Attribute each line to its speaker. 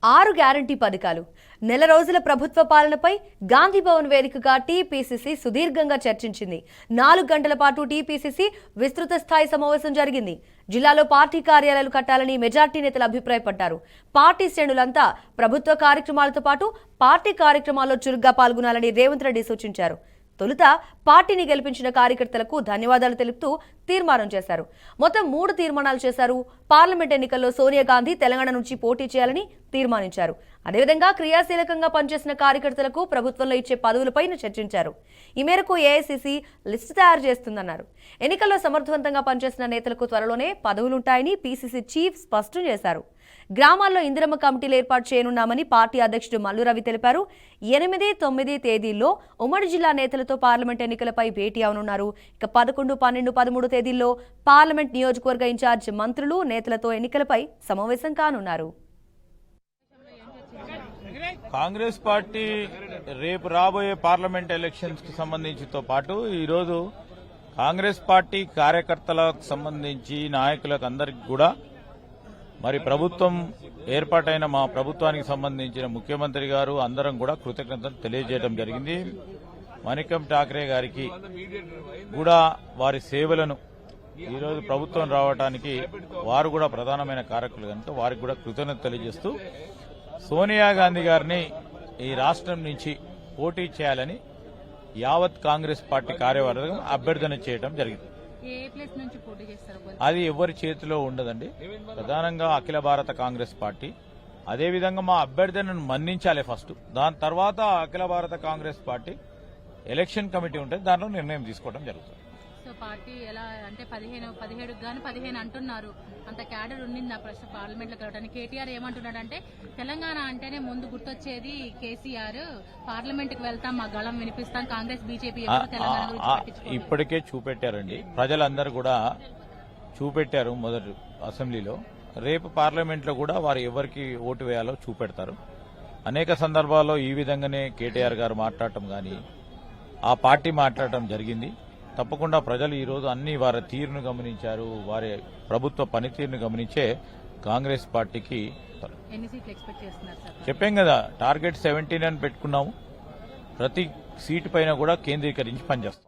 Speaker 1: 6 guarantee పథకాలు నెల రోజుల ప్రభుత్వ పాలనపై గాంధీ భవన్ వేదికగా టీపీసీసీ సుదీర్ఘంగా చర్చించింది. 4 గంటల పాటు టీపీసీసీ విస్తృత స్థాయి సమావేశం జరిగింది. జిల్లాలో పార్టీ కార్యాలయాలు కట్టాలని మెజార్టీ నేతలు అభిప్రాయపడ్డారు. పార్టీ శ్రేణులంతా ప్రభుత్వ కార్యక్రమాలతో పాటు పార్టీ కార్యక్రమాల్లో చురుగ్గా పాల్గొనాలని రేవంత్ రెడ్డి సూచించారు. తొలుత పార్టీని గెలిపించిన కార్యకర్తలకు ధన్యవాదాలు తెలుపుతూ తీర్మానం చేశారు. మొత్తం 3 తీర్మానాలు చేశారు. పార్లమెంట్ ఎన్నికల్లో సోనియా గాంధీ తెలంగాణ నుంచి పోటీ చేయాలని తీర్మానించారు. అదేవిధంగా క్రియాశీలకంగా పనిచేసిన కార్యకర్తలకు ప్రభుత్వంలో ఇచ్చే పదవులపైన చర్చించారు. ఈ మేరకు ఏఐసీసీ లిస్టు తయారు చేస్తుందన్నారు. ఎన్నికల్లో సమర్థవంతంగా పనిచేసిన నేతలకు త్వరలోనే పదవులుంటాయని పీసీసీ చీఫ్ స్పష్టం చేశారు. గ్రామాల్లో ఇందిరమ్మ కమిటీలు ఏర్పాటు చేయనున్నామని పార్టీ అధ్యక్షుడు మల్లు రవి తెలిపారు. 8, 9 తేదీల్లో ఉమ్మడి జిల్లా నేతలతో పార్లమెంట్ ఎన్నికలపై భేటీ అవనున్నారు. ఇక 11, 12, 13 తేదీల్లో పార్లమెంట్ నియోజకవర్గ ఇన్ఛార్జ్ మంత్రులు నేతలతో ఎన్నికలపై సమావేశం కానున్నారు.
Speaker 2: కాంగ్రెస్ పార్టీ రేపు రాబోయే పార్లమెంట్ ఎలక్షన్స్ కి సంబంధించితో పాటు ఈరోజు కాంగ్రెస్ పార్టీ కార్యకర్తలకు సంబంధించి నాయకులకు అందరికి కూడా మరి ప్రభుత్వం ఏర్పాటైన మా ప్రభుత్వానికి సంబంధించిన ముఖ్యమంత్రి గారు అందరం కూడా కృతజ్ఞతలు తెలియజేయడం జరిగింది. మణికం ఠాక్రే గారికి కూడా వారి సేవలను ఈరోజు ప్రభుత్వం రావడానికి వారు కూడా ప్రధానమైన కారకులు కనుక వారికి కూడా కృతజ్ఞత తెలియజేస్తూ సోనియా గాంధీ గారిని ఈ రాష్ట్రం నుంచి పోటీ చేయాలని యావత్ కాంగ్రెస్ పార్టీ కార్యవర్గం అభ్యర్థన చేయడం జరిగింది. అది ఎవరి చేతిలో ఉండదండి. ప్రధానంగా అఖిల భారత కాంగ్రెస్ పార్టీ అదేవిధంగా మా అభ్యర్థనను మన్నించాలి ఫస్ట్. దాని తర్వాత అఖిల భారత కాంగ్రెస్ పార్టీ ఎలక్షన్ కమిటీ ఉంటుంది, దాంట్లో నిర్ణయం తీసుకోవడం జరుగుతుంది.
Speaker 3: సో పార్టీ ఎలా అంటే 17 గాని 15 అంటున్నారు. అంత క్యాడర్ ఉండింది ఆ ప్రశ్న పార్లమెంట్ లో కలవడానికి. కేటీఆర్ ఏమంటున్నాడంటే తెలంగాణ అంటేనే ముందు గుర్తొచ్చేది కేసీఆర్, పార్లమెంట్ కి వెళ్తాం, మా గళం వినిపిస్తాం, కాంగ్రెస్ బీజేపీ
Speaker 2: ఇప్పటికే చూపెట్టారండి. ప్రజలందరూ కూడా చూపెట్టారు మొదటి అసెంబ్లీలో. రేపు పార్లమెంట్ లో కూడా వారు ఎవరికి ఓటు వేయాలో చూపెడతారు. అనేక సందర్భాల్లో ఈ విధంగానే కేటీఆర్ గారు మాట్లాడటం గాని ఆ పార్టీ మాట్లాడటం జరిగింది. తప్పకుండా ప్రజలు ఈరోజు అన్ని వారి తీరును గమనించారు. వారి ప్రభుత్వ పనితీరును గమనించే కాంగ్రెస్ పార్టీకి చెప్పాం కదా, టార్గెట్ 17 అని పెట్టుకున్నాము. ప్రతి సీటు పైన కూడా కేంద్రీకరించి పనిచేస్తాం.